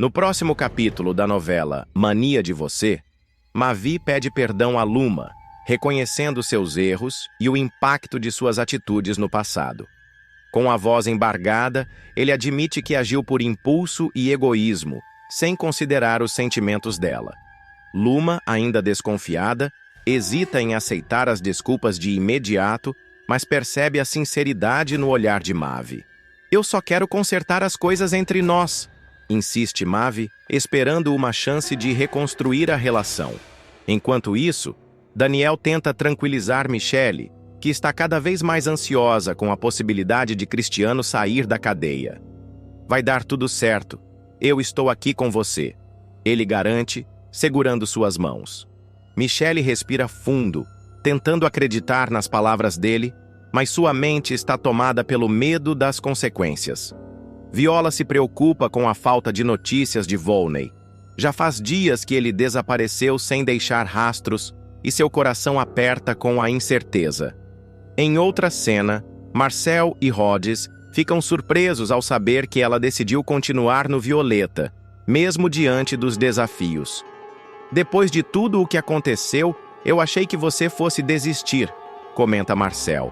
No próximo capítulo da novela Mania de Você, Mavi pede perdão a Luma, reconhecendo seus erros e o impacto de suas atitudes no passado. Com a voz embargada, ele admite que agiu por impulso e egoísmo, sem considerar os sentimentos dela. Luma, ainda desconfiada, hesita em aceitar as desculpas de imediato, mas percebe a sinceridade no olhar de Mavi. "Eu só quero consertar as coisas entre nós", insiste Mavi, esperando uma chance de reconstruir a relação. Enquanto isso, Daniel tenta tranquilizar Michelle, que está cada vez mais ansiosa com a possibilidade de Cristiano sair da cadeia. "Vai dar tudo certo. Eu estou aqui com você", ele garante, segurando suas mãos. Michelle respira fundo, tentando acreditar nas palavras dele, mas sua mente está tomada pelo medo das consequências. Viola se preocupa com a falta de notícias de Volney. Já faz dias que ele desapareceu sem deixar rastros e seu coração aperta com a incerteza. Em outra cena, Marcel e Rhodes ficam surpresos ao saber que ela decidiu continuar no Violeta, mesmo diante dos desafios. "Depois de tudo o que aconteceu, eu achei que você fosse desistir", comenta Marcel.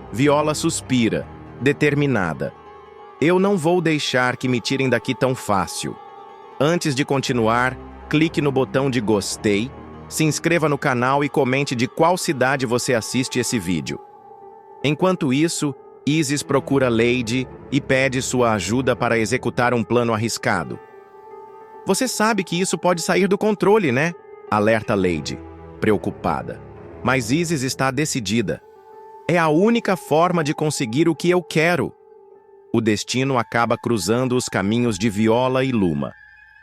Viola suspira, determinada. "Eu não vou deixar que me tirem daqui tão fácil." Antes de continuar, clique no botão de gostei, se inscreva no canal e comente de qual cidade você assiste esse vídeo. Enquanto isso, Isis procura Lady e pede sua ajuda para executar um plano arriscado. "Você sabe que isso pode sair do controle, né?", alerta Lady, preocupada. Mas Isis está decidida. "É a única forma de conseguir o que eu quero." O destino acaba cruzando os caminhos de Viola e Luma.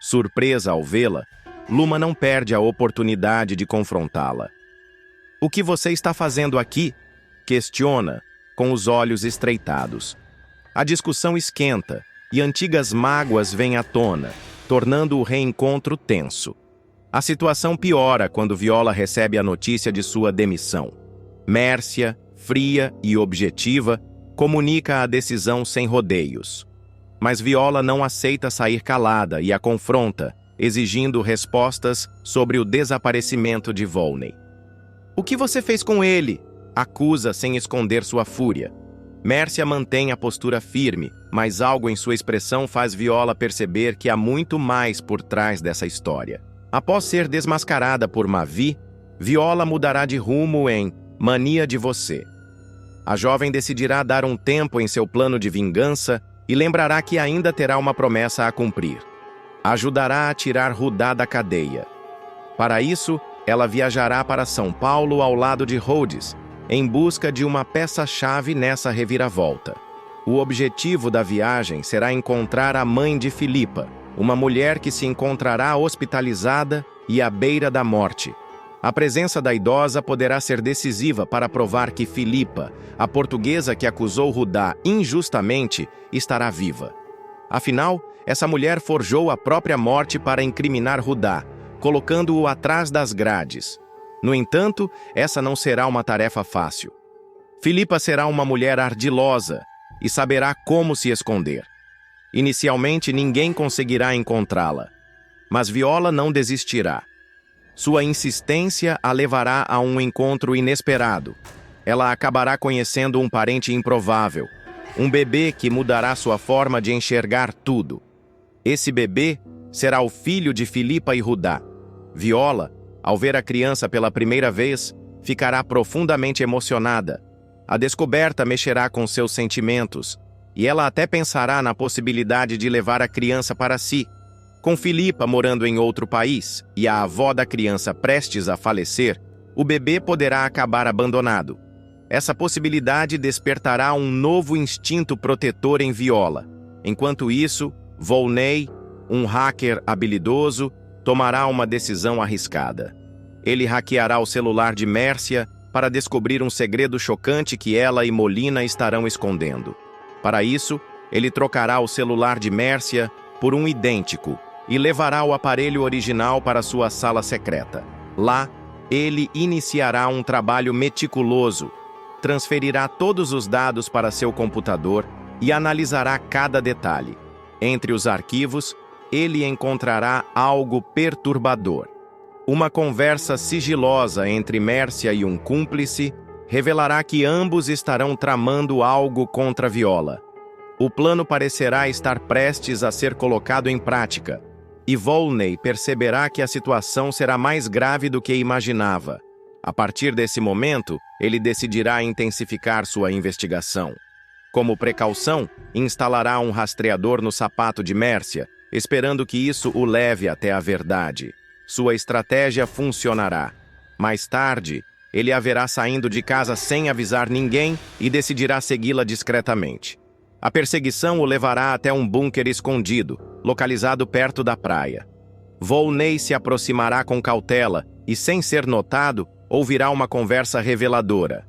Surpresa ao vê-la, Luma não perde a oportunidade de confrontá-la. "O que você está fazendo aqui?", questiona, com os olhos estreitados. A discussão esquenta e antigas mágoas vêm à tona, tornando o reencontro tenso. A situação piora quando Viola recebe a notícia de sua demissão. Mércia, fria e objetiva, comunica a decisão sem rodeios. Mas Viola não aceita sair calada e a confronta, exigindo respostas sobre o desaparecimento de Volney. "O que você fez com ele?", acusa sem esconder sua fúria. Mércia mantém a postura firme, mas algo em sua expressão faz Viola perceber que há muito mais por trás dessa história. Após ser desmascarada por Mavi, Viola mudará de rumo em Mania de Você. A jovem decidirá dar um tempo em seu plano de vingança e lembrará que ainda terá uma promessa a cumprir. Ajudará a tirar Rudá da cadeia. Para isso, ela viajará para São Paulo ao lado de Rhodes, em busca de uma peça-chave nessa reviravolta. O objetivo da viagem será encontrar a mãe de Filipa, uma mulher que se encontrará hospitalizada e à beira da morte. A presença da idosa poderá ser decisiva para provar que Filipa, a portuguesa que acusou Rudá injustamente, estará viva. Afinal, essa mulher forjou a própria morte para incriminar Rudá, colocando-o atrás das grades. No entanto, essa não será uma tarefa fácil. Filipa será uma mulher ardilosa e saberá como se esconder. Inicialmente, ninguém conseguirá encontrá-la, mas Viola não desistirá. Sua insistência a levará a um encontro inesperado. Ela acabará conhecendo um parente improvável, um bebê que mudará sua forma de enxergar tudo. Esse bebê será o filho de Filipa e Rudá. Viola, ao ver a criança pela primeira vez, ficará profundamente emocionada. A descoberta mexerá com seus sentimentos, e ela até pensará na possibilidade de levar a criança para si. Com Filipa morando em outro país e a avó da criança prestes a falecer, o bebê poderá acabar abandonado. Essa possibilidade despertará um novo instinto protetor em Viola. Enquanto isso, Volney, um hacker habilidoso, tomará uma decisão arriscada. Ele hackeará o celular de Mércia para descobrir um segredo chocante que ela e Molina estarão escondendo. Para isso, ele trocará o celular de Mércia por um idêntico e levará o aparelho original para sua sala secreta. Lá, ele iniciará um trabalho meticuloso, transferirá todos os dados para seu computador e analisará cada detalhe. Entre os arquivos, ele encontrará algo perturbador. Uma conversa sigilosa entre Mércia e um cúmplice revelará que ambos estarão tramando algo contra Viola. O plano parecerá estar prestes a ser colocado em prática, e Volney perceberá que a situação será mais grave do que imaginava. A partir desse momento, ele decidirá intensificar sua investigação. Como precaução, instalará um rastreador no sapato de Mércia, esperando que isso o leve até a verdade. Sua estratégia funcionará. Mais tarde, ele a verá saindo de casa sem avisar ninguém e decidirá segui-la discretamente. A perseguição o levará até um bunker escondido, localizado perto da praia. Volney se aproximará com cautela e, sem ser notado, ouvirá uma conversa reveladora.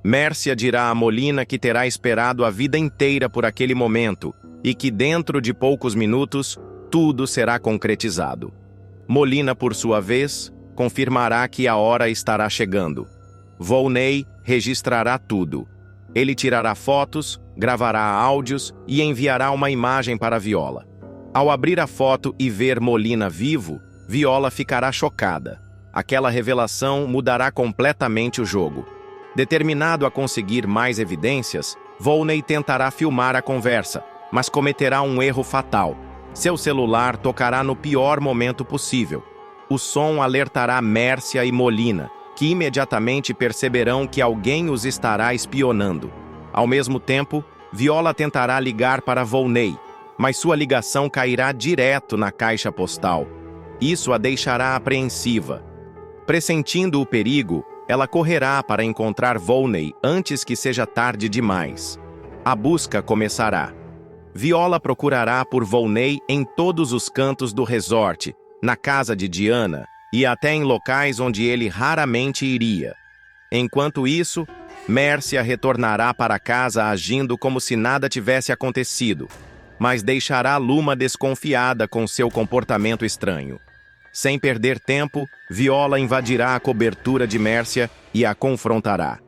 Mércia dirá a Molina que terá esperado a vida inteira por aquele momento e que, dentro de poucos minutos, tudo será concretizado. Molina, por sua vez, confirmará que a hora estará chegando. Volney registrará tudo. Ele tirará fotos, gravará áudios e enviará uma imagem para Viola. Ao abrir a foto e ver Molina vivo, Viola ficará chocada. Aquela revelação mudará completamente o jogo. Determinado a conseguir mais evidências, Volney tentará filmar a conversa, mas cometerá um erro fatal. Seu celular tocará no pior momento possível. O som alertará Mércia e Molina, que imediatamente perceberão que alguém os estará espionando. Ao mesmo tempo, Viola tentará ligar para Volney, mas sua ligação cairá direto na caixa postal. Isso a deixará apreensiva. Pressentindo o perigo, ela correrá para encontrar Volney antes que seja tarde demais. A busca começará. Viola procurará por Volney em todos os cantos do resort, na casa de Diana e até em locais onde ele raramente iria. Enquanto isso, Mércia retornará para casa agindo como se nada tivesse acontecido, mas deixará Luma desconfiada com seu comportamento estranho. Sem perder tempo, Viola invadirá a cobertura de Mércia e a confrontará.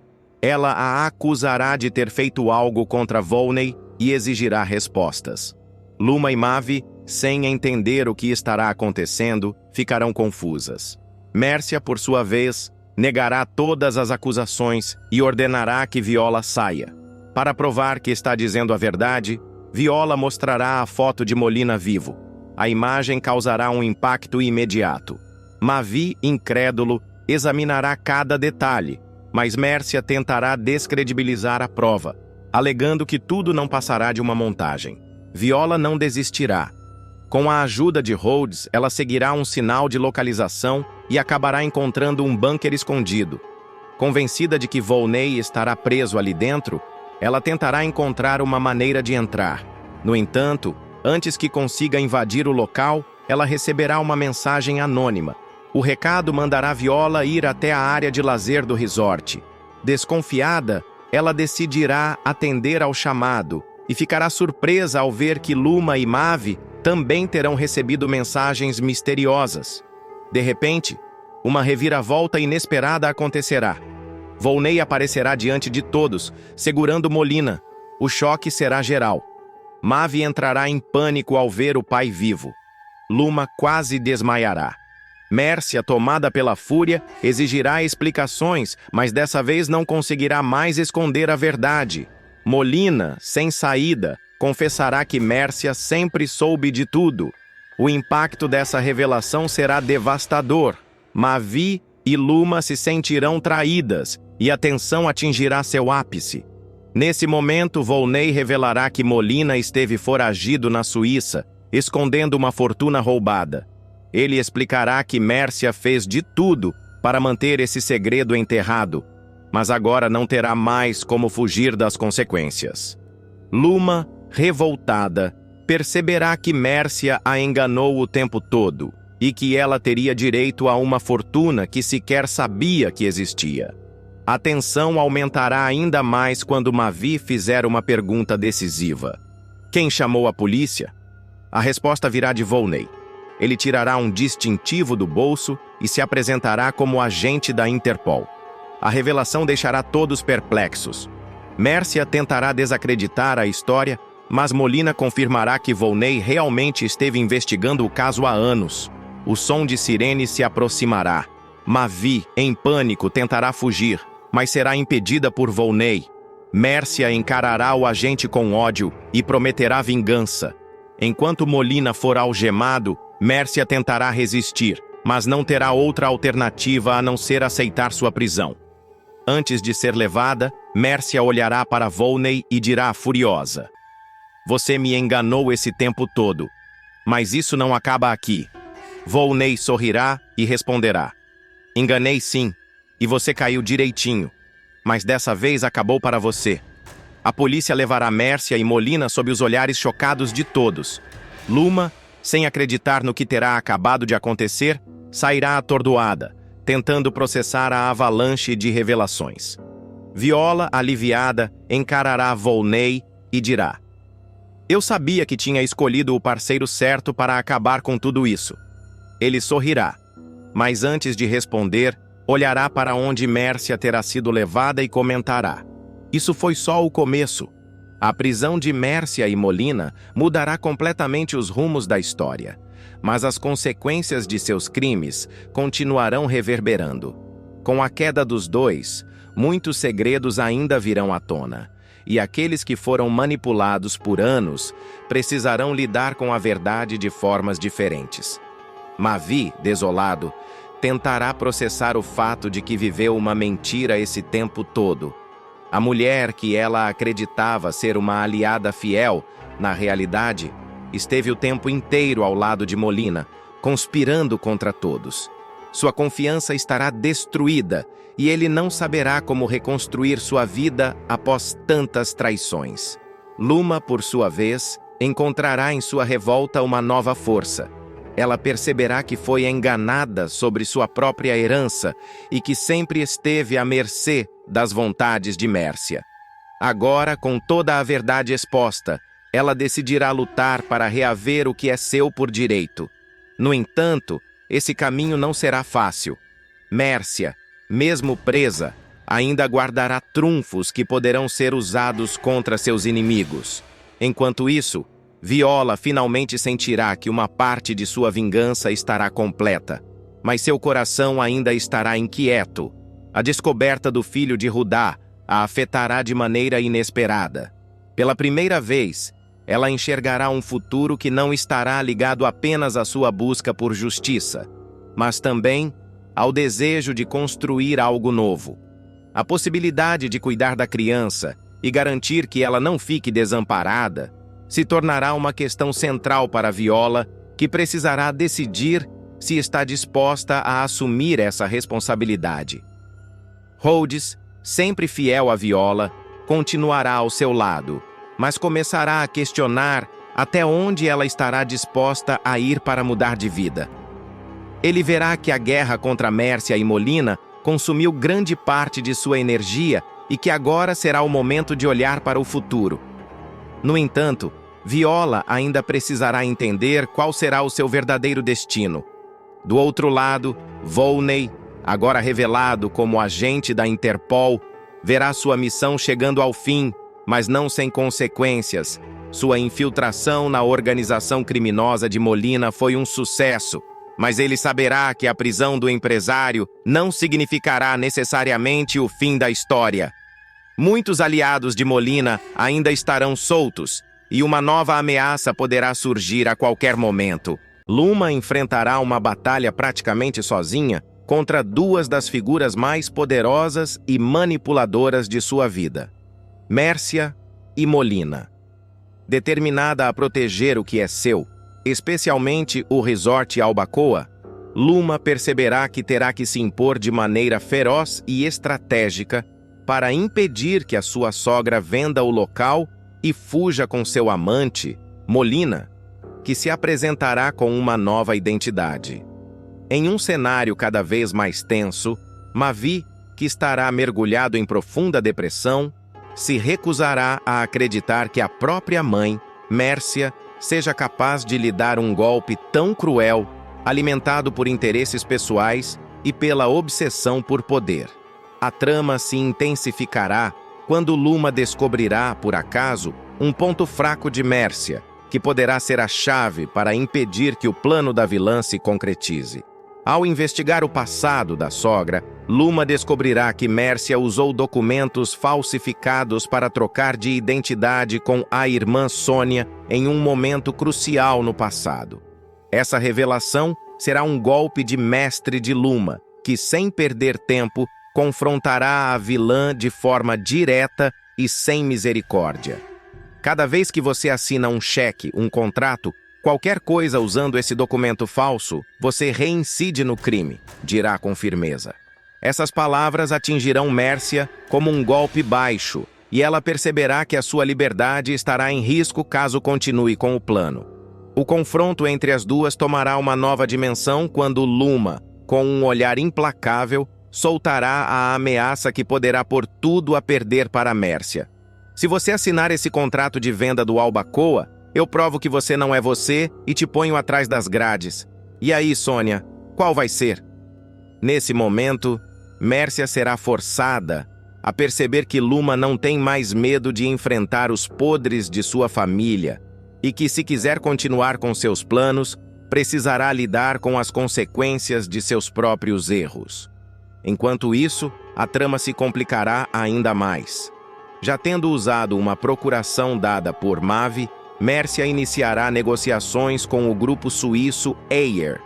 Ela a acusará de ter feito algo contra Volney e exigirá respostas. Luma e Mavi, sem entender o que estará acontecendo, ficarão confusas. Mércia, por sua vez, negará todas as acusações e ordenará que Viola saia. Para provar que está dizendo a verdade, Viola mostrará a foto de Molina vivo. A imagem causará um impacto imediato. Mavi, incrédulo, examinará cada detalhe, mas Mércia tentará descredibilizar a prova, alegando que tudo não passará de uma montagem. Viola não desistirá. Com a ajuda de Rhodes, ela seguirá um sinal de localização e acabará encontrando um bunker escondido. Convencida de que Volney estará preso ali dentro, ela tentará encontrar uma maneira de entrar. No entanto, antes que consiga invadir o local, ela receberá uma mensagem anônima. O recado mandará Viola ir até a área de lazer do resort. Desconfiada, ela decidirá atender ao chamado e ficará surpresa ao ver que Luma e Mavi também terão recebido mensagens misteriosas. De repente, uma reviravolta inesperada acontecerá. Volney aparecerá diante de todos, segurando Molina. O choque será geral. Mavi entrará em pânico ao ver o pai vivo. Luma quase desmaiará. Mércia, tomada pela fúria, exigirá explicações, mas dessa vez não conseguirá mais esconder a verdade. Molina, sem saída, confessará que Mércia sempre soube de tudo. O impacto dessa revelação será devastador. Mavi e Luma se sentirão traídas e a tensão atingirá seu ápice. Nesse momento, Volney revelará que Molina esteve foragido na Suíça, escondendo uma fortuna roubada. Ele explicará que Mércia fez de tudo para manter esse segredo enterrado, mas agora não terá mais como fugir das consequências. Luma, revoltada, perceberá que Mércia a enganou o tempo todo e que ela teria direito a uma fortuna que sequer sabia que existia. A tensão aumentará ainda mais quando Mavi fizer uma pergunta decisiva. Quem chamou a polícia? A resposta virá de Volney. Ele tirará um distintivo do bolso e se apresentará como agente da Interpol. A revelação deixará todos perplexos. Mércia tentará desacreditar a história, Mas Molina confirmará que Volney realmente esteve investigando o caso há anos. O som de sirene se aproximará. Mavi, em pânico, tentará fugir, mas será impedida por Volney. Mércia encarará o agente com ódio e prometerá vingança. Enquanto Molina for algemado, Mércia tentará resistir, mas não terá outra alternativa a não ser aceitar sua prisão. Antes de ser levada, Mércia olhará para Volney e dirá furiosa: "Você me enganou esse tempo todo, mas isso não acaba aqui." Volney sorrirá e responderá: "Enganei sim, e você caiu direitinho, mas dessa vez acabou para você." A polícia levará Mércia e Molina sob os olhares chocados de todos. Luma, sem acreditar no que terá acabado de acontecer, sairá atordoada, tentando processar a avalanche de revelações. Viola, aliviada, encarará Volney e dirá: "Eu sabia que tinha escolhido o parceiro certo para acabar com tudo isso." Ele sorrirá, mas antes de responder, olhará para onde Mércia terá sido levada e comentará: "Isso foi só o começo. A prisão de Mércia e Molina mudará completamente os rumos da história, mas as consequências de seus crimes continuarão reverberando. Com a queda dos dois, muitos segredos ainda virão à tona, e aqueles que foram manipulados por anos precisarão lidar com a verdade de formas diferentes." Mavi, desolado, tentará processar o fato de que viveu uma mentira esse tempo todo. A mulher que ela acreditava ser uma aliada fiel, na realidade, esteve o tempo inteiro ao lado de Molina, conspirando contra todos. Sua confiança estará destruída e ele não saberá como reconstruir sua vida após tantas traições. Luma, por sua vez, encontrará em sua revolta uma nova força. Ela perceberá que foi enganada sobre sua própria herança e que sempre esteve à mercê das vontades de Mércia. Agora, com toda a verdade exposta, ela decidirá lutar para reaver o que é seu por direito. No entanto, esse caminho não será fácil. Mércia, mesmo presa, ainda guardará trunfos que poderão ser usados contra seus inimigos. Enquanto isso, Viola finalmente sentirá que uma parte de sua vingança estará completa, mas seu coração ainda estará inquieto. A descoberta do filho de Rudá a afetará de maneira inesperada. Pela primeira vez, ela enxergará um futuro que não estará ligado apenas à sua busca por justiça, mas também ao desejo de construir algo novo. A possibilidade de cuidar da criança e garantir que ela não fique desamparada se tornará uma questão central para Viola, que precisará decidir se está disposta a assumir essa responsabilidade. Rhodes, sempre fiel a Viola, continuará ao seu lado, mas começará a questionar até onde ela estará disposta a ir para mudar de vida. Ele verá que a guerra contra Mércia e Molina consumiu grande parte de sua energia e que agora será o momento de olhar para o futuro. No entanto, Viola ainda precisará entender qual será o seu verdadeiro destino. Do outro lado, Volney, agora revelado como agente da Interpol, verá sua missão chegando ao fim, mas não sem consequências. Sua infiltração na organização criminosa de Molina foi um sucesso, mas ele saberá que a prisão do empresário não significará necessariamente o fim da história. Muitos aliados de Molina ainda estarão soltos, e uma nova ameaça poderá surgir a qualquer momento. Luma enfrentará uma batalha praticamente sozinha contra duas das figuras mais poderosas e manipuladoras de sua vida: Mércia e Molina. Determinada a proteger o que é seu, especialmente o resort Albacoa, Luma perceberá que terá que se impor de maneira feroz e estratégica para impedir que a sua sogra venda o local e fuja com seu amante, Molina, que se apresentará com uma nova identidade. Em um cenário cada vez mais tenso, Mavi, que estará mergulhado em profunda depressão, se recusará a acreditar que a própria mãe, Mércia, seja capaz de lhe dar um golpe tão cruel, alimentado por interesses pessoais e pela obsessão por poder. A trama se intensificará quando Luma descobrirá, por acaso, um ponto fraco de Mércia, que poderá ser a chave para impedir que o plano da vilã se concretize. Ao investigar o passado da sogra, Luma descobrirá que Mércia usou documentos falsificados para trocar de identidade com a irmã Sônia em um momento crucial no passado. Essa revelação será um golpe de mestre de Luma, que, sem perder tempo, confrontará a vilã de forma direta e sem misericórdia. Cada vez que você assina um cheque, um contrato, qualquer coisa usando esse documento falso, você reincide no crime, dirá com firmeza. Essas palavras atingirão Mércia como um golpe baixo, e ela perceberá que a sua liberdade estará em risco caso continue com o plano. O confronto entre as duas tomará uma nova dimensão quando Luma, com um olhar implacável, soltará a ameaça que poderá pôr tudo a perder para Mércia. Se você assinar esse contrato de venda do Albacoa, eu provo que você não é você e te ponho atrás das grades. E aí, Sônia, qual vai ser? Nesse momento, Mércia será forçada a perceber que Luma não tem mais medo de enfrentar os podres de sua família e que, se quiser continuar com seus planos, precisará lidar com as consequências de seus próprios erros. Enquanto isso, a trama se complicará ainda mais. Já tendo usado uma procuração dada por Mavi, Mércia iniciará negociações com o grupo suíço Ayer,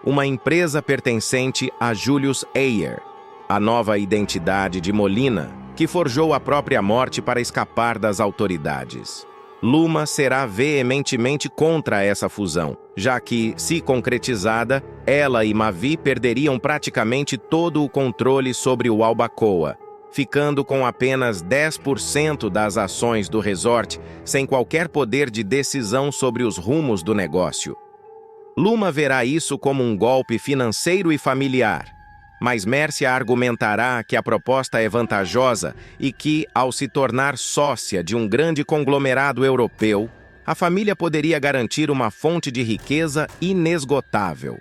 uma empresa pertencente a Julius Ayer, a nova identidade de Molina, que forjou a própria morte para escapar das autoridades. Luma será veementemente contra essa fusão, já que, se concretizada, ela e Mavi perderiam praticamente todo o controle sobre o Albacoa, ficando com apenas 10% das ações do resort, sem qualquer poder de decisão sobre os rumos do negócio. Luma verá isso como um golpe financeiro e familiar, mas Mércia argumentará que a proposta é vantajosa e que, ao se tornar sócia de um grande conglomerado europeu, a família poderia garantir uma fonte de riqueza inesgotável.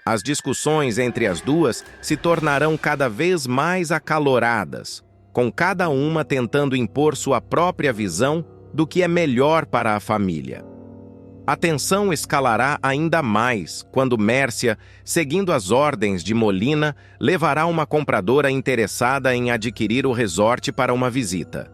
As discussões entre as duas se tornarão cada vez mais acaloradas, com cada uma tentando impor sua própria visão do que é melhor para a família. A tensão escalará ainda mais quando Mércia, seguindo as ordens de Molina, levará uma compradora interessada em adquirir o resort para uma visita.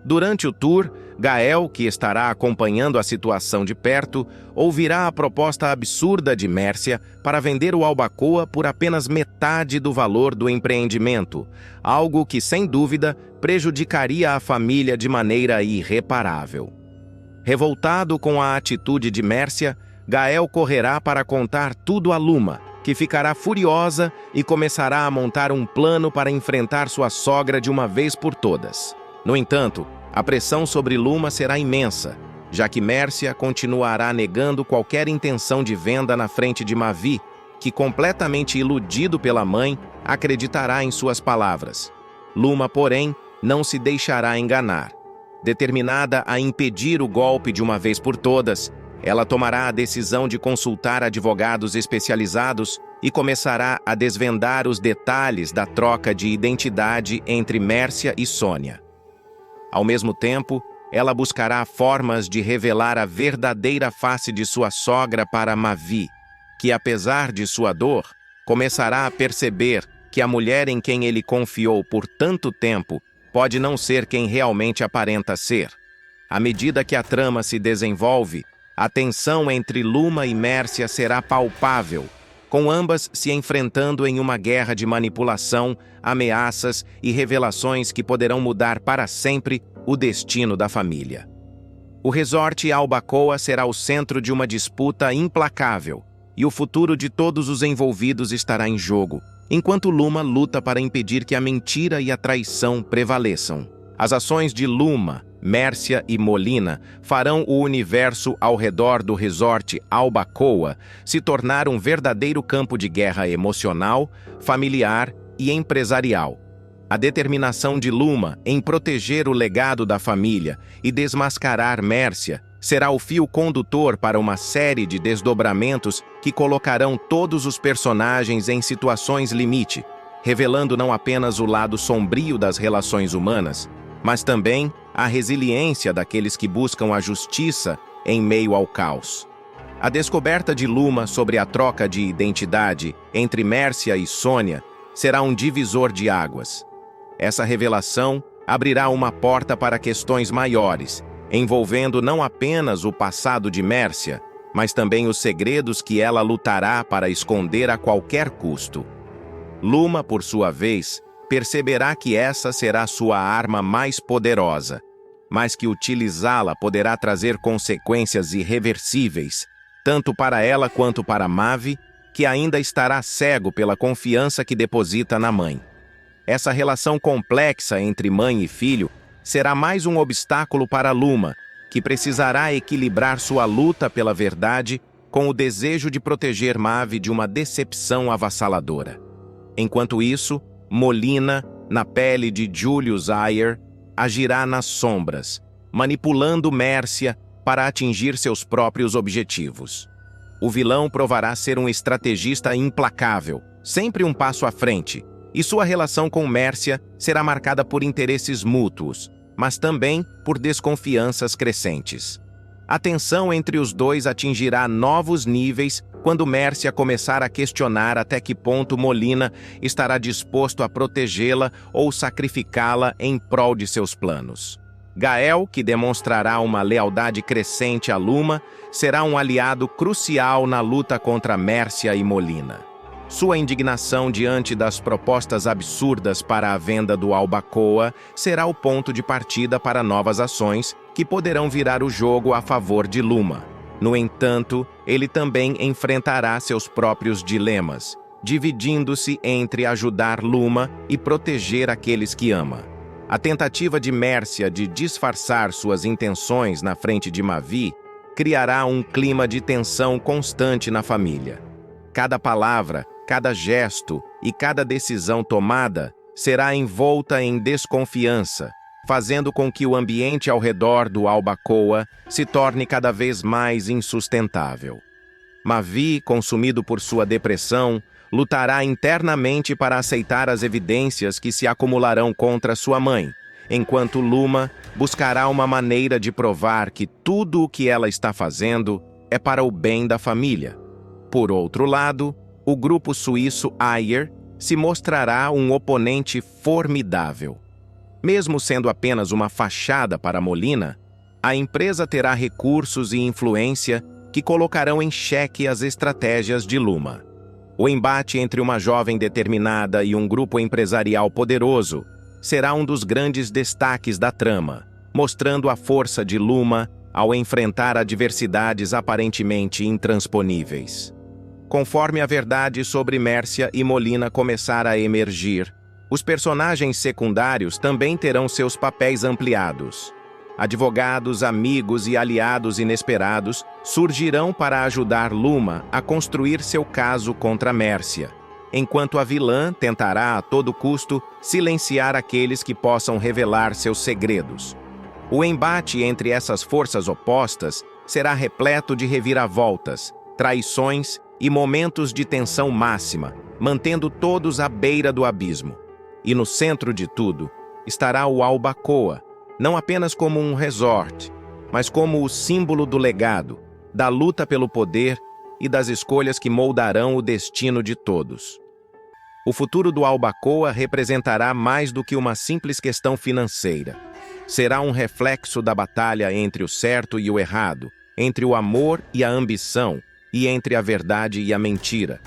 Durante o tour, Gael, que estará acompanhando a situação de perto, ouvirá a proposta absurda de Mércia para vender o Albacoa por apenas metade do valor do empreendimento, algo que, sem dúvida, prejudicaria a família de maneira irreparável. Revoltado com a atitude de Mércia, Gael correrá para contar tudo a Luma, que ficará furiosa e começará a montar um plano para enfrentar sua sogra de uma vez por todas. No entanto, a pressão sobre Luma será imensa, já que Mércia continuará negando qualquer intenção de venda na frente de Mavi, que, completamente iludido pela mãe, acreditará em suas palavras. Luma, porém, não se deixará enganar. Determinada a impedir o golpe de uma vez por todas, ela tomará a decisão de consultar advogados especializados e começará a desvendar os detalhes da troca de identidade entre Mércia e Sônia. Ao mesmo tempo, ela buscará formas de revelar a verdadeira face de sua sogra para Mavi, que, apesar de sua dor, começará a perceber que a mulher em quem ele confiou por tanto tempo pode não ser quem realmente aparenta ser. À medida que a trama se desenvolve, a tensão entre Luma e Mércia será palpável, com ambas se enfrentando em uma guerra de manipulação, ameaças e revelações que poderão mudar para sempre o destino da família. O resort Albacoa será o centro de uma disputa implacável, e o futuro de todos os envolvidos estará em jogo, enquanto Luma luta para impedir que a mentira e a traição prevaleçam. As ações de Luma, Mércia e Molina farão o universo ao redor do resort Albacoa se tornar um verdadeiro campo de guerra emocional, familiar e empresarial. A determinação de Luma em proteger o legado da família e desmascarar Mércia será o fio condutor para uma série de desdobramentos que colocarão todos os personagens em situações limite, revelando não apenas o lado sombrio das relações humanas, mas também a resiliência daqueles que buscam a justiça em meio ao caos. A descoberta de Luma sobre a troca de identidade entre Mércia e Sônia será um divisor de águas. Essa revelação abrirá uma porta para questões maiores, envolvendo não apenas o passado de Mércia, mas também os segredos que ela lutará para esconder a qualquer custo. Luma, por sua vez, perceberá que essa será sua arma mais poderosa, mas que utilizá-la poderá trazer consequências irreversíveis, tanto para ela quanto para Mavi, que ainda estará cego pela confiança que deposita na mãe. Essa relação complexa entre mãe e filho será mais um obstáculo para Luma, que precisará equilibrar sua luta pela verdade com o desejo de proteger Mavi de uma decepção avassaladora. Enquanto isso, Molina, na pele de Julius Ayer, agirá nas sombras, manipulando Mércia para atingir seus próprios objetivos. O vilão provará ser um estrategista implacável, sempre um passo à frente, e sua relação com Mércia será marcada por interesses mútuos, mas também por desconfianças crescentes. A tensão entre os dois atingirá novos níveis quando Mércia começar a questionar até que ponto Molina estará disposto a protegê-la ou sacrificá-la em prol de seus planos. Gael, que demonstrará uma lealdade crescente a Luma, será um aliado crucial na luta contra Mércia e Molina. Sua indignação diante das propostas absurdas para a venda do Albacoa será o ponto de partida para novas ações que poderão virar o jogo a favor de Luma. No entanto, ele também enfrentará seus próprios dilemas, dividindo-se entre ajudar Luma e proteger aqueles que ama. A tentativa de Mércia de disfarçar suas intenções na frente de Mavi criará um clima de tensão constante na família. Cada palavra, cada gesto e cada decisão tomada será envolta em desconfiança, fazendo com que o ambiente ao redor do Albacoa se torne cada vez mais insustentável. Mavi, consumido por sua depressão, lutará internamente para aceitar as evidências que se acumularão contra sua mãe, enquanto Luma buscará uma maneira de provar que tudo o que ela está fazendo é para o bem da família. Por outro lado, o grupo suíço Ayer se mostrará um oponente formidável. Mesmo sendo apenas uma fachada para Molina, a empresa terá recursos e influência que colocarão em xeque as estratégias de Luma. O embate entre uma jovem determinada e um grupo empresarial poderoso será um dos grandes destaques da trama, mostrando a força de Luma ao enfrentar adversidades aparentemente intransponíveis. Conforme a verdade sobre Mércia e Molina começar a emergir, os personagens secundários também terão seus papéis ampliados. Advogados, amigos e aliados inesperados surgirão para ajudar Luma a construir seu caso contra Mércia, enquanto a vilã tentará a todo custo silenciar aqueles que possam revelar seus segredos. O embate entre essas forças opostas será repleto de reviravoltas, traições e momentos de tensão máxima, mantendo todos à beira do abismo. E no centro de tudo estará o Albacoa, não apenas como um resort, mas como o símbolo do legado, da luta pelo poder e das escolhas que moldarão o destino de todos. O futuro do Albacoa representará mais do que uma simples questão financeira. Será um reflexo da batalha entre o certo e o errado, entre o amor e a ambição, e entre a verdade e a mentira.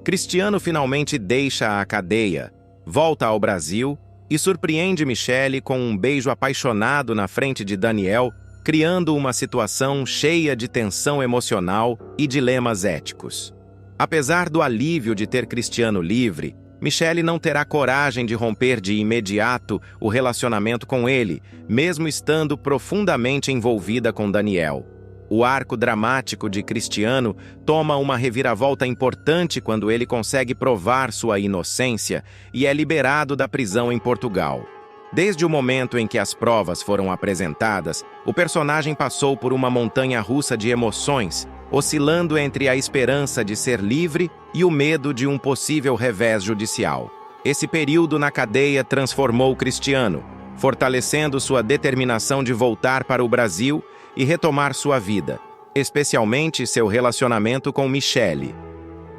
Cristiano finalmente deixa a cadeia, volta ao Brasil e surpreende Michele com um beijo apaixonado na frente de Daniel, criando uma situação cheia de tensão emocional e dilemas éticos. Apesar do alívio de ter Cristiano livre, Michele não terá coragem de romper de imediato o relacionamento com ele, mesmo estando profundamente envolvida com Daniel. O arco dramático de Cristiano toma uma reviravolta importante quando ele consegue provar sua inocência e é liberado da prisão em Portugal. Desde o momento em que as provas foram apresentadas, o personagem passou por uma montanha-russa de emoções, oscilando entre a esperança de ser livre e o medo de um possível revés judicial. Esse período na cadeia transformou Cristiano, fortalecendo sua determinação de voltar para o Brasil e retomar sua vida, especialmente seu relacionamento com Michele.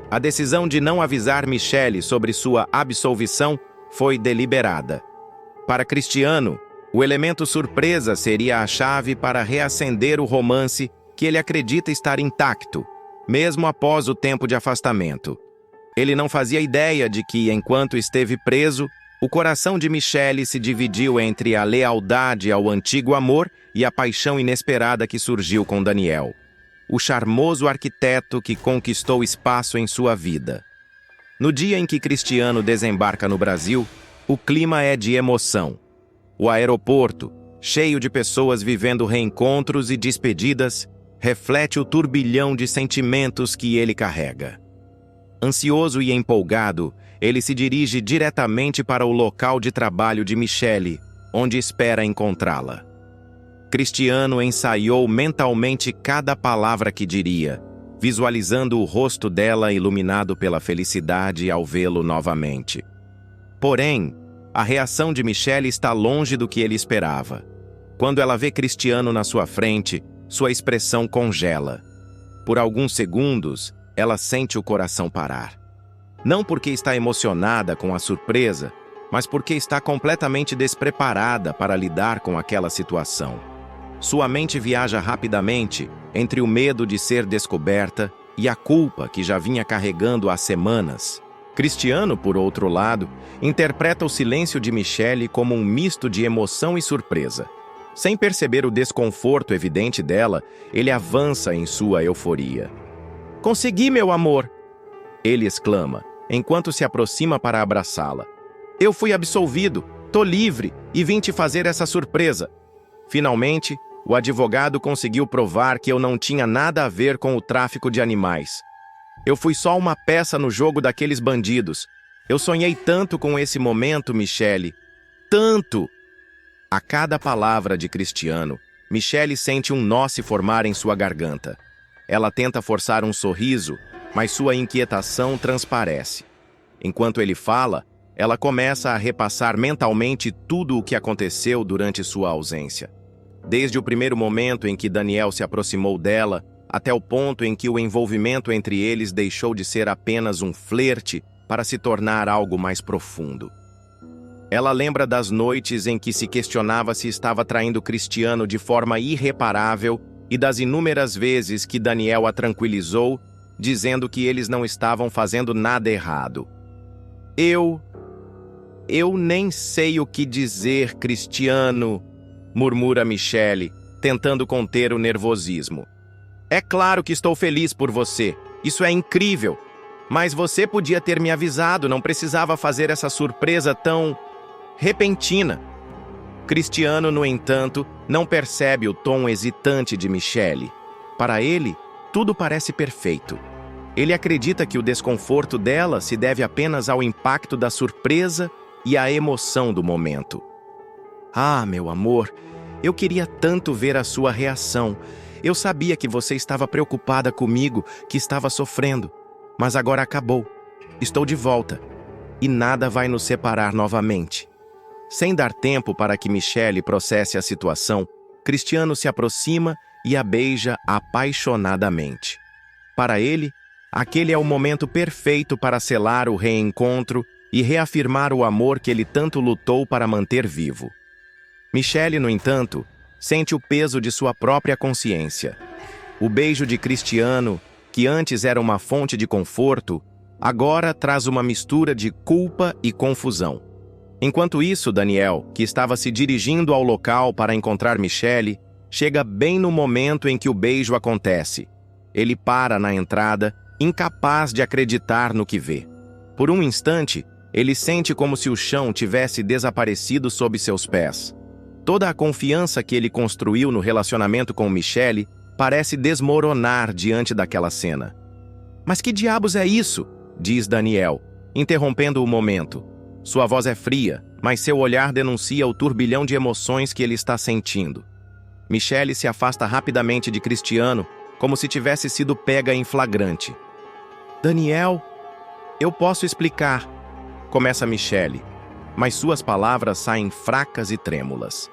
A decisão de não avisar Michele sobre sua absolvição foi deliberada. Para Cristiano, o elemento surpresa seria a chave para reacender o romance que ele acredita estar intacto, mesmo após o tempo de afastamento. Ele não fazia ideia de que, enquanto esteve preso, o coração de Michele se dividiu entre a lealdade ao antigo amor e a paixão inesperada que surgiu com Daniel, o charmoso arquiteto que conquistou espaço em sua vida. No dia em que Cristiano desembarca no Brasil, o clima é de emoção. O aeroporto, cheio de pessoas vivendo reencontros e despedidas, reflete o turbilhão de sentimentos que ele carrega. Ansioso e empolgado, ele se dirige diretamente para o local de trabalho de Michele, onde espera encontrá-la. Cristiano ensaiou mentalmente cada palavra que diria, visualizando o rosto dela iluminado pela felicidade ao vê-lo novamente. Porém, a reação de Michele está longe do que ele esperava. Quando ela vê Cristiano na sua frente, sua expressão congela. Por alguns segundos, ela sente o coração parar. Não porque está emocionada com a surpresa, mas porque está completamente despreparada para lidar com aquela situação. Sua mente viaja rapidamente entre o medo de ser descoberta e a culpa que já vinha carregando há semanas. Cristiano, por outro lado, interpreta o silêncio de Michele como um misto de emoção e surpresa. Sem perceber o desconforto evidente dela, ele avança em sua euforia. "Consegui, meu amor!" ele exclama, enquanto se aproxima para abraçá-la. "Eu fui absolvido, tô livre e vim te fazer essa surpresa." Finalmente, o advogado conseguiu provar que eu não tinha nada a ver com o tráfico de animais. Eu fui só uma peça no jogo daqueles bandidos. Eu sonhei tanto com esse momento, Michele. Tanto! A cada palavra de Cristiano, Michele sente um nó se formar em sua garganta. Ela tenta forçar um sorriso, mas sua inquietação transparece. Enquanto ele fala, ela começa a repassar mentalmente tudo o que aconteceu durante sua ausência. Desde o primeiro momento em que Daniel se aproximou dela, até o ponto em que o envolvimento entre eles deixou de ser apenas um flerte para se tornar algo mais profundo. Ela lembra das noites em que se questionava se estava traindo Cristiano de forma irreparável e das inúmeras vezes que Daniel a tranquilizou, dizendo que eles não estavam fazendo nada errado. Eu nem sei o que dizer, Cristiano", murmura Michele, tentando conter o nervosismo. "É claro que estou feliz por você. Isso é incrível. Mas você podia ter me avisado, não precisava fazer essa surpresa tão repentina." Cristiano, no entanto, não percebe o tom hesitante de Michele. Para ele, tudo parece perfeito. Ele acredita que o desconforto dela se deve apenas ao impacto da surpresa e à emoção do momento. "Ah, meu amor, eu queria tanto ver a sua reação. Eu sabia que você estava preocupada comigo, que estava sofrendo. Mas agora acabou. Estou de volta. E nada vai nos separar novamente." Sem dar tempo para que Michele processe a situação, Cristiano se aproxima e a beija apaixonadamente. Para ele, aquele é o momento perfeito para selar o reencontro e reafirmar o amor que ele tanto lutou para manter vivo. Michele, no entanto, sente o peso de sua própria consciência. O beijo de Cristiano, que antes era uma fonte de conforto, agora traz uma mistura de culpa e confusão. Enquanto isso, Daniel, que estava se dirigindo ao local para encontrar Michele, chega bem no momento em que o beijo acontece. Ele para na entrada, incapaz de acreditar no que vê. Por um instante, ele sente como se o chão tivesse desaparecido sob seus pés. Toda a confiança que ele construiu no relacionamento com Michele parece desmoronar diante daquela cena. "Mas que diabos é isso?" diz Daniel, interrompendo o momento. Sua voz é fria, mas seu olhar denuncia o turbilhão de emoções que ele está sentindo. Michele se afasta rapidamente de Cristiano, como se tivesse sido pega em flagrante. "Daniel, eu posso explicar", começa Michele. mas suas palavras saem fracas e trêmulas.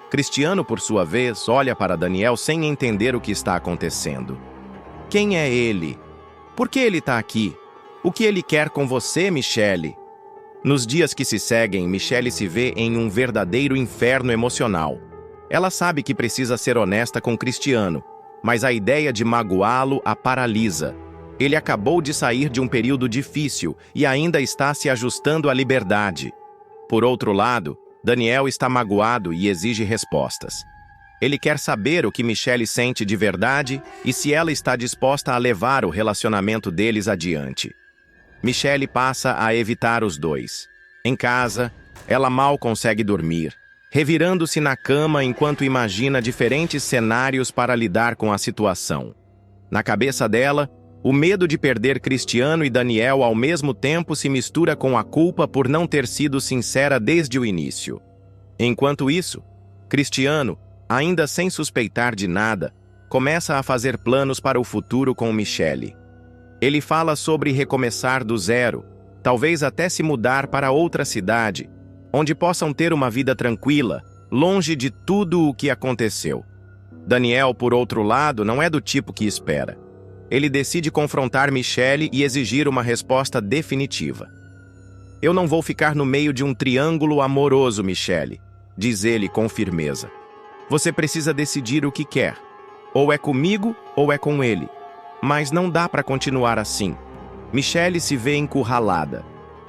Cristiano, por sua vez, olha para Daniel sem entender o que está acontecendo. Quem é ele? Por que ele está aqui? O que ele quer com você, Michele? Nos dias que se seguem, Michele se vê em um verdadeiro inferno emocional. Ela sabe que precisa ser honesta com Cristiano, mas a ideia de magoá-lo a paralisa. Ele acabou de sair de um período difícil e ainda está se ajustando à liberdade. Por outro lado, Daniel está magoado e exige respostas. Ele quer saber o que Michele sente de verdade e se ela está disposta a levar o relacionamento deles adiante. Michele passa a evitar os dois. Em casa, ela mal consegue dormir, revirando-se na cama enquanto imagina diferentes cenários para lidar com a situação. Na cabeça dela, o medo de perder Cristiano e Daniel ao mesmo tempo se mistura com a culpa por não ter sido sincera desde o início. Enquanto isso, Cristiano, ainda sem suspeitar de nada, começa a fazer planos para o futuro com Michele. Ele fala sobre recomeçar do zero, talvez até se mudar para outra cidade, onde possam ter uma vida tranquila, longe de tudo o que aconteceu. Daniel, por outro lado, não é do tipo que espera. Ele decide confrontar Michele e exigir uma resposta definitiva. Eu não vou ficar no meio de um triângulo amoroso, Michele, diz ele com firmeza. Você precisa decidir o que quer. Ou é comigo ou é com ele. Mas não dá para continuar assim. Michele se vê encurralada.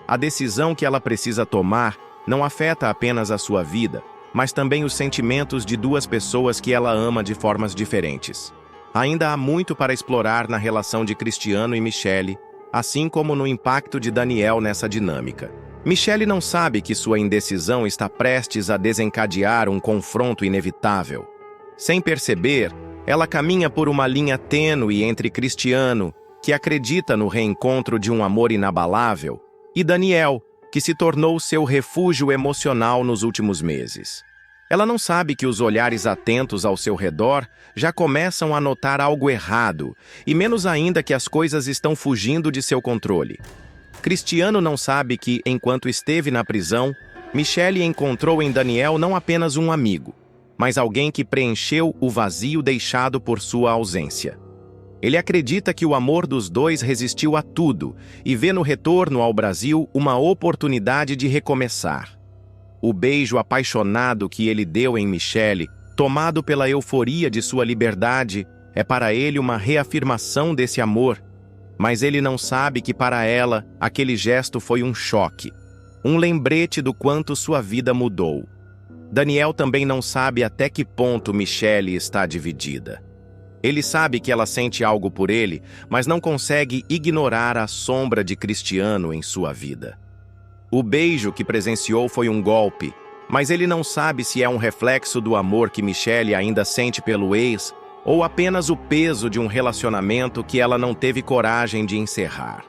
A decisão que ela precisa tomar não afeta apenas a sua vida, mas também os sentimentos de duas pessoas que ela ama de formas diferentes. Ainda há muito para explorar na relação de Cristiano e Michele, assim como no impacto de Daniel nessa dinâmica. Michele não sabe que sua indecisão está prestes a desencadear um confronto inevitável. Sem perceber, ela caminha por uma linha tênue entre Cristiano, que acredita no reencontro de um amor inabalável, e Daniel, que se tornou seu refúgio emocional nos últimos meses. Ela não sabe que os olhares atentos ao seu redor já começam a notar algo errado, e menos ainda que as coisas estão fugindo de seu controle. Cristiano não sabe que, enquanto esteve na prisão, Michele encontrou em Daniel não apenas um amigo, mas alguém que preencheu o vazio deixado por sua ausência. Ele acredita que o amor dos dois resistiu a tudo e vê no retorno ao Brasil uma oportunidade de recomeçar. O beijo apaixonado que ele deu em Michele, tomado pela euforia de sua liberdade, é para ele uma reafirmação desse amor, mas ele não sabe que para ela aquele gesto foi um choque, um lembrete do quanto sua vida mudou. Daniel também não sabe até que ponto Michele está dividida. Ele sabe que ela sente algo por ele, mas não consegue ignorar a sombra de Cristiano em sua vida. O beijo que presenciou foi um golpe, mas ele não sabe se é um reflexo do amor que Michele ainda sente pelo ex ou apenas o peso de um relacionamento que ela não teve coragem de encerrar.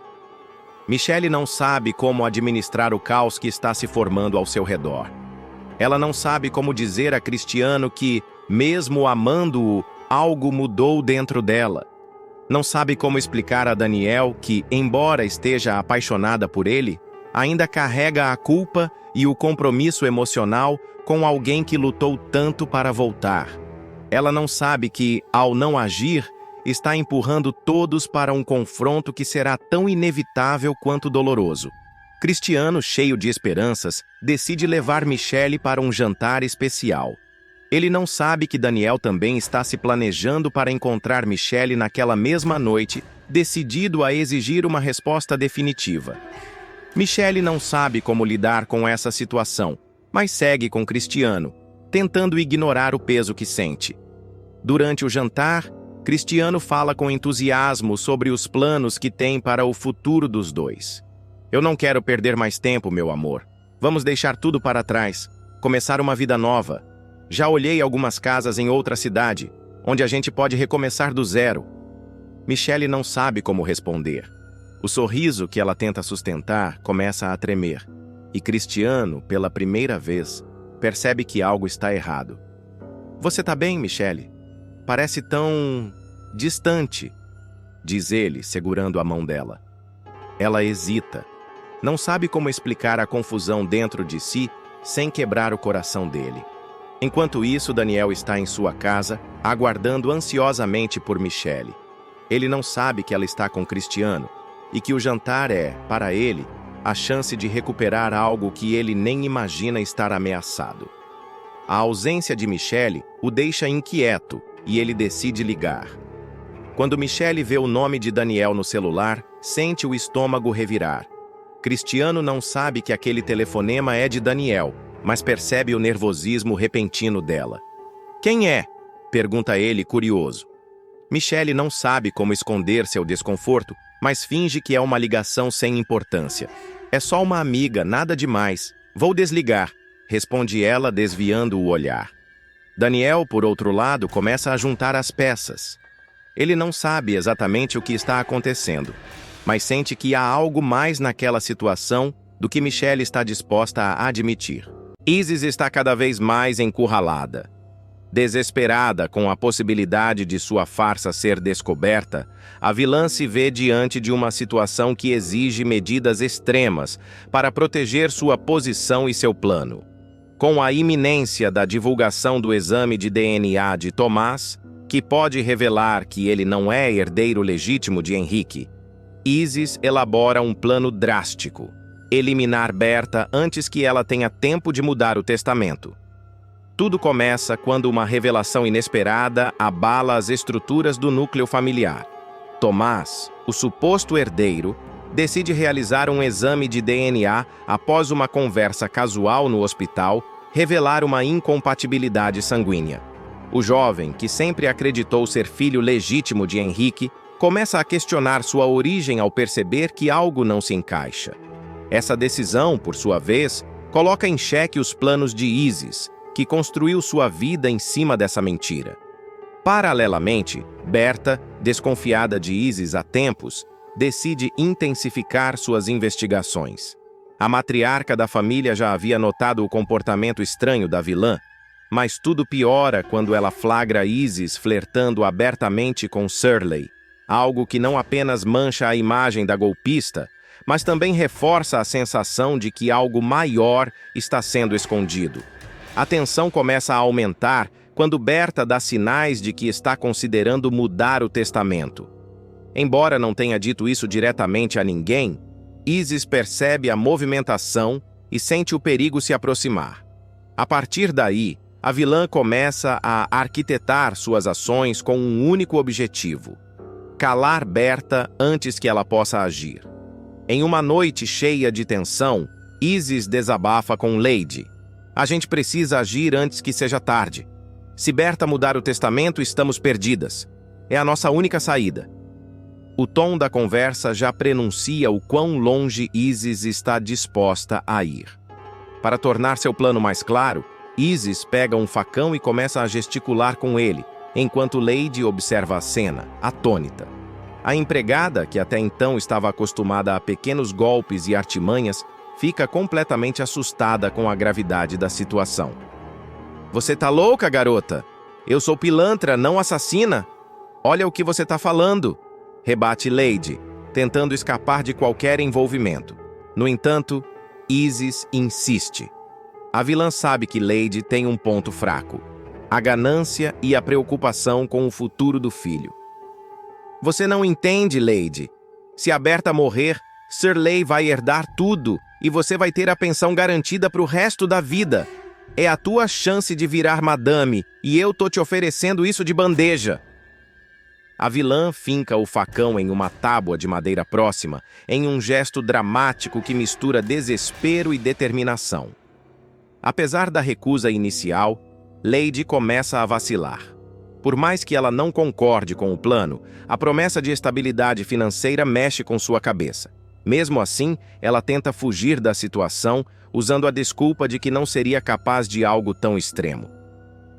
Michele não sabe como administrar o caos que está se formando ao seu redor. Ela não sabe como dizer a Cristiano que, mesmo amando-o, algo mudou dentro dela. Não sabe como explicar a Daniel que, embora esteja apaixonada por ele, ainda carrega a culpa e o compromisso emocional com alguém que lutou tanto para voltar. Ela não sabe que, ao não agir, está empurrando todos para um confronto que será tão inevitável quanto doloroso. Cristiano, cheio de esperanças, decide levar Michele para um jantar especial. Ele não sabe que Daniel também está se planejando para encontrar Michele naquela mesma noite, decidido a exigir uma resposta definitiva. Michele não sabe como lidar com essa situação, mas segue com Cristiano, tentando ignorar o peso que sente. Durante o jantar, Cristiano fala com entusiasmo sobre os planos que tem para o futuro dos dois. Eu não quero perder mais tempo, meu amor. Vamos deixar tudo para trás, começar uma vida nova. Já olhei algumas casas em outra cidade, onde a gente pode recomeçar do zero. Michele não sabe como responder. O sorriso que ela tenta sustentar começa a tremer, e Cristiano, pela primeira vez, percebe que algo está errado. Você tá bem, Michele? Parece tão distante, diz ele, segurando a mão dela. Ela hesita. Não sabe como explicar a confusão dentro de si sem quebrar o coração dele. Enquanto isso, Daniel está em sua casa, aguardando ansiosamente por Michelle. Ele não sabe que ela está com Cristiano e que o jantar é, para ele, a chance de recuperar algo que ele nem imagina estar ameaçado. A ausência de Michelle o deixa inquieto e ele decide ligar. Quando Michelle vê o nome de Daniel no celular, sente o estômago revirar. Cristiano não sabe que aquele telefonema é de Daniel, mas percebe o nervosismo repentino dela. "Quem é?" pergunta ele, curioso. Michelle não sabe como esconder seu desconforto, mas finge que é uma ligação sem importância. "É só uma amiga, nada demais. Vou desligar", responde ela, desviando o olhar. Daniel, por outro lado, começa a juntar as peças. Ele não sabe exatamente o que está acontecendo, mas sente que há algo mais naquela situação do que Michelle está disposta a admitir. Isis está cada vez mais encurralada. Desesperada com a possibilidade de sua farsa ser descoberta, a vilã se vê diante de uma situação que exige medidas extremas para proteger sua posição e seu plano. Com a iminência da divulgação do exame de DNA de Tomás, que pode revelar que ele não é herdeiro legítimo de Henrique, Isis elabora um plano drástico: eliminar Berta antes que ela tenha tempo de mudar o testamento. Tudo começa quando uma revelação inesperada abala as estruturas do núcleo familiar. Tomás, o suposto herdeiro, decide realizar um exame de DNA após uma conversa casual no hospital revelar uma incompatibilidade sanguínea. O jovem, que sempre acreditou ser filho legítimo de Henrique, começa a questionar sua origem ao perceber que algo não se encaixa. Essa decisão, por sua vez, coloca em xeque os planos de Isis, que construiu sua vida em cima dessa mentira. Paralelamente, Berta, desconfiada de Isis há tempos, decide intensificar suas investigações. A matriarca da família já havia notado o comportamento estranho da vilã, mas tudo piora quando ela flagra Isis flertando abertamente com Shirley, algo que não apenas mancha a imagem da golpista, mas também reforça a sensação de que algo maior está sendo escondido. A tensão começa a aumentar quando Berta dá sinais de que está considerando mudar o testamento. Embora não tenha dito isso diretamente a ninguém, Isis percebe a movimentação e sente o perigo se aproximar. A partir daí, a vilã começa a arquitetar suas ações com um único objetivo: calar Berta antes que ela possa agir. Em uma noite cheia de tensão, Isis desabafa com Lady: "A gente precisa agir antes que seja tarde. Se Berta mudar o testamento, estamos perdidas. É a nossa única saída." O tom da conversa já prenuncia o quão longe Isis está disposta a ir. Para tornar seu plano mais claro, Isis pega um facão e começa a gesticular com ele, enquanto Lady observa a cena, atônita. A empregada, que até então estava acostumada a pequenos golpes e artimanhas, fica completamente assustada com a gravidade da situação. "Você tá louca, garota? Eu sou pilantra, não assassina. Olha o que você tá falando", rebate Lady, tentando escapar de qualquer envolvimento. No entanto, Isis insiste. A vilã sabe que Lady tem um ponto fraco: a ganância e a preocupação com o futuro do filho. "Você não entende, Lady. Se a Berta morrer, Shirley vai herdar tudo e você vai ter a pensão garantida para o resto da vida. É a tua chance de virar madame e eu tô te oferecendo isso de bandeja." A vilã finca o facão em uma tábua de madeira próxima, em um gesto dramático que mistura desespero e determinação. Apesar da recusa inicial, Lady começa a vacilar. Por mais que ela não concorde com o plano, a promessa de estabilidade financeira mexe com sua cabeça. Mesmo assim, ela tenta fugir da situação, usando a desculpa de que não seria capaz de algo tão extremo.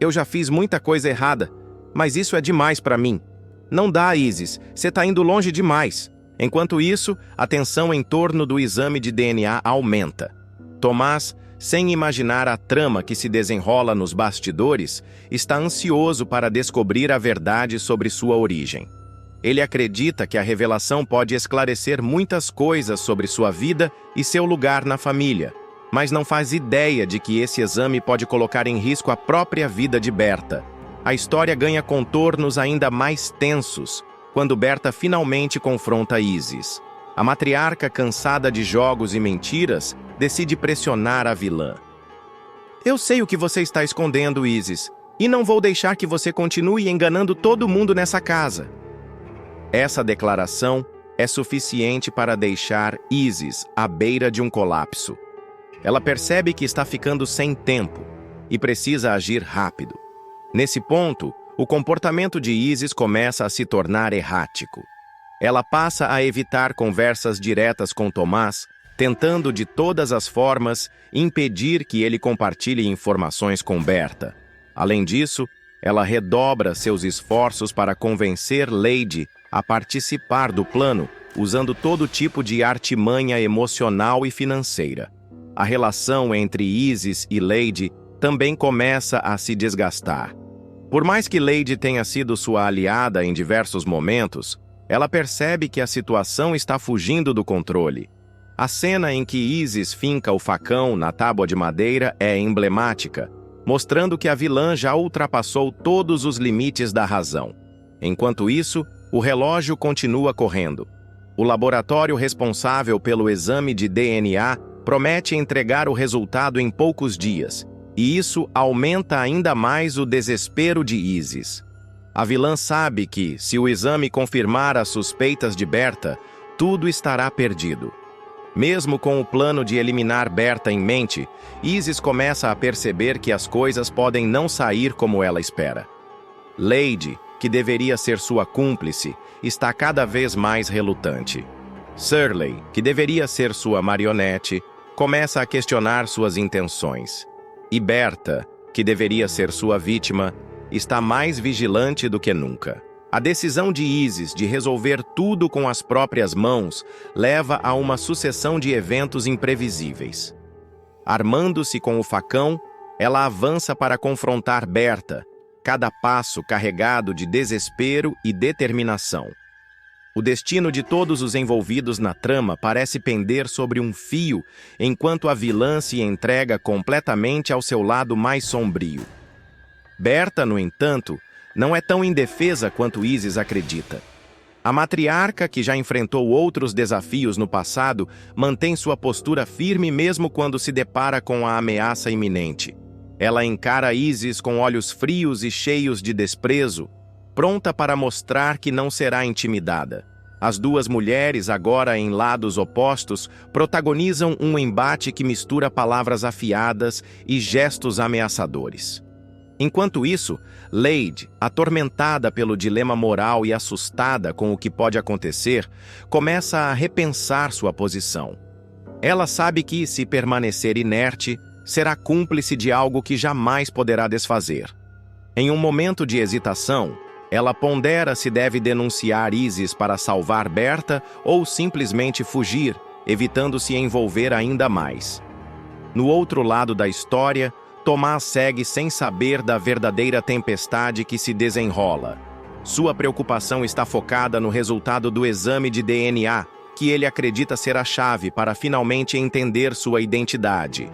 "Eu já fiz muita coisa errada, mas isso é demais para mim." "Não dá, Isis, você tá indo longe demais." Enquanto isso, a tensão em torno do exame de DNA aumenta. Tomás, sem imaginar a trama que se desenrola nos bastidores, está ansioso para descobrir a verdade sobre sua origem. Ele acredita que a revelação pode esclarecer muitas coisas sobre sua vida e seu lugar na família, mas não faz ideia de que esse exame pode colocar em risco a própria vida de Berta. A história ganha contornos ainda mais tensos quando Berta finalmente confronta Isis. A matriarca, cansada de jogos e mentiras, decide pressionar a vilã. Eu sei o que você está escondendo, Isis, e não vou deixar que você continue enganando todo mundo nessa casa. Essa declaração é suficiente para deixar Isis à beira de um colapso. Ela percebe que está ficando sem tempo e precisa agir rápido. Nesse ponto, o comportamento de Isis começa a se tornar errático. Ela passa a evitar conversas diretas com Tomás, tentando de todas as formas impedir que ele compartilhe informações com Berta. Além disso, ela redobra seus esforços para convencer Lady a participar do plano, usando todo tipo de artimanha emocional e financeira. A relação entre Isis e Lady também começa a se desgastar. Por mais que Lady tenha sido sua aliada em diversos momentos, ela percebe que a situação está fugindo do controle. A cena em que Isis finca o facão na tábua de madeira é emblemática, mostrando que a vilã já ultrapassou todos os limites da razão. Enquanto isso, o relógio continua correndo. O laboratório responsável pelo exame de DNA promete entregar o resultado em poucos dias, e isso aumenta ainda mais o desespero de Isis. A vilã sabe que, se o exame confirmar as suspeitas de Berta, tudo estará perdido. Mesmo com o plano de eliminar Berta em mente, Isis começa a perceber que as coisas podem não sair como ela espera. Lady, que deveria ser sua cúmplice, está cada vez mais relutante. Shirley, que deveria ser sua marionete, começa a questionar suas intenções. E Berta, que deveria ser sua vítima, está mais vigilante do que nunca. A decisão de Isis de resolver tudo com as próprias mãos leva a uma sucessão de eventos imprevisíveis. Armando-se com o facão, ela avança para confrontar Berta, cada passo carregado de desespero e determinação. O destino de todos os envolvidos na trama parece pender sobre um fio, enquanto a vilã se entrega completamente ao seu lado mais sombrio. Berta, no entanto, não é tão indefesa quanto Isis acredita. A matriarca, que já enfrentou outros desafios no passado, mantém sua postura firme mesmo quando se depara com a ameaça iminente. Ela encara Isis com olhos frios e cheios de desprezo, pronta para mostrar que não será intimidada. As duas mulheres, agora em lados opostos, protagonizam um embate que mistura palavras afiadas e gestos ameaçadores. Enquanto isso, Lady, atormentada pelo dilema moral e assustada com o que pode acontecer, começa a repensar sua posição. Ela sabe que, se permanecer inerte, será cúmplice de algo que jamais poderá desfazer. Em um momento de hesitação, ela pondera se deve denunciar Isis para salvar Berta ou simplesmente fugir, evitando se envolver ainda mais. No outro lado da história, Tomás segue sem saber da verdadeira tempestade que se desenrola. Sua preocupação está focada no resultado do exame de DNA, que ele acredita ser a chave para finalmente entender sua identidade.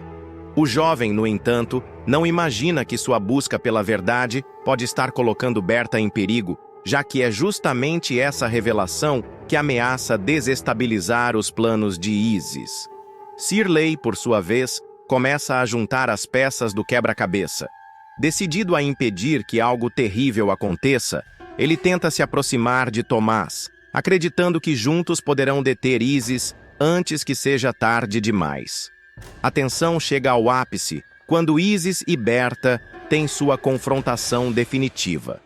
O jovem, no entanto, não imagina que sua busca pela verdade pode estar colocando Berta em perigo, já que é justamente essa revelação que ameaça desestabilizar os planos de Isis. Shirley, por sua vez, começa a juntar as peças do quebra-cabeça. Decidido a impedir que algo terrível aconteça, ele tenta se aproximar de Tomás, acreditando que juntos poderão deter Isis antes que seja tarde demais. A tensão chega ao ápice quando Isis e Berta têm sua confrontação definitiva.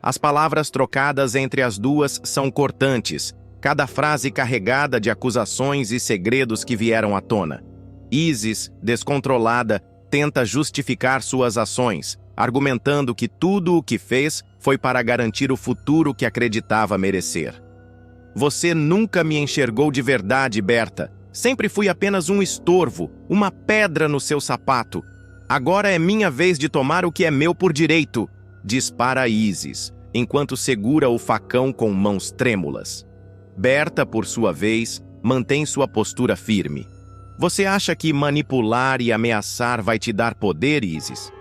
As palavras trocadas entre as duas são cortantes, cada frase carregada de acusações e segredos que vieram à tona. Isis, descontrolada, tenta justificar suas ações, argumentando que tudo o que fez foi para garantir o futuro que acreditava merecer. Você nunca me enxergou de verdade, Berta. Sempre fui apenas um estorvo, uma pedra no seu sapato. Agora é minha vez de tomar o que é meu por direito, dispara Isis, enquanto segura o facão com mãos trêmulas. Berta, por sua vez, mantém sua postura firme. Você acha que manipular e ameaçar vai te dar poder, Isis?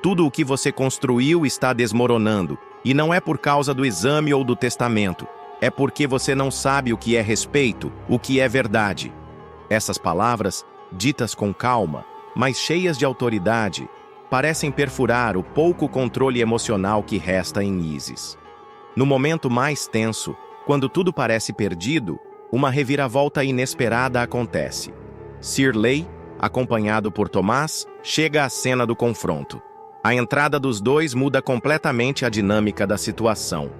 Tudo o que você construiu está desmoronando, e não é por causa do exame ou do testamento. É porque você não sabe o que é respeito, o que é verdade. Essas palavras, ditas com calma, mas cheias de autoridade, parecem perfurar o pouco controle emocional que resta em Isis. No momento mais tenso, quando tudo parece perdido, uma reviravolta inesperada acontece. Shirley, acompanhado por Tomás, chega à cena do confronto. A entrada dos dois muda completamente a dinâmica da situação.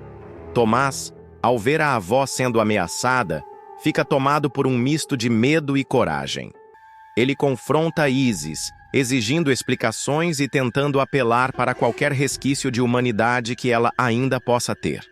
Tomás, ao ver a avó sendo ameaçada, fica tomado por um misto de medo e coragem. Ele confronta Isis, exigindo explicações e tentando apelar para qualquer resquício de humanidade que ela ainda possa ter.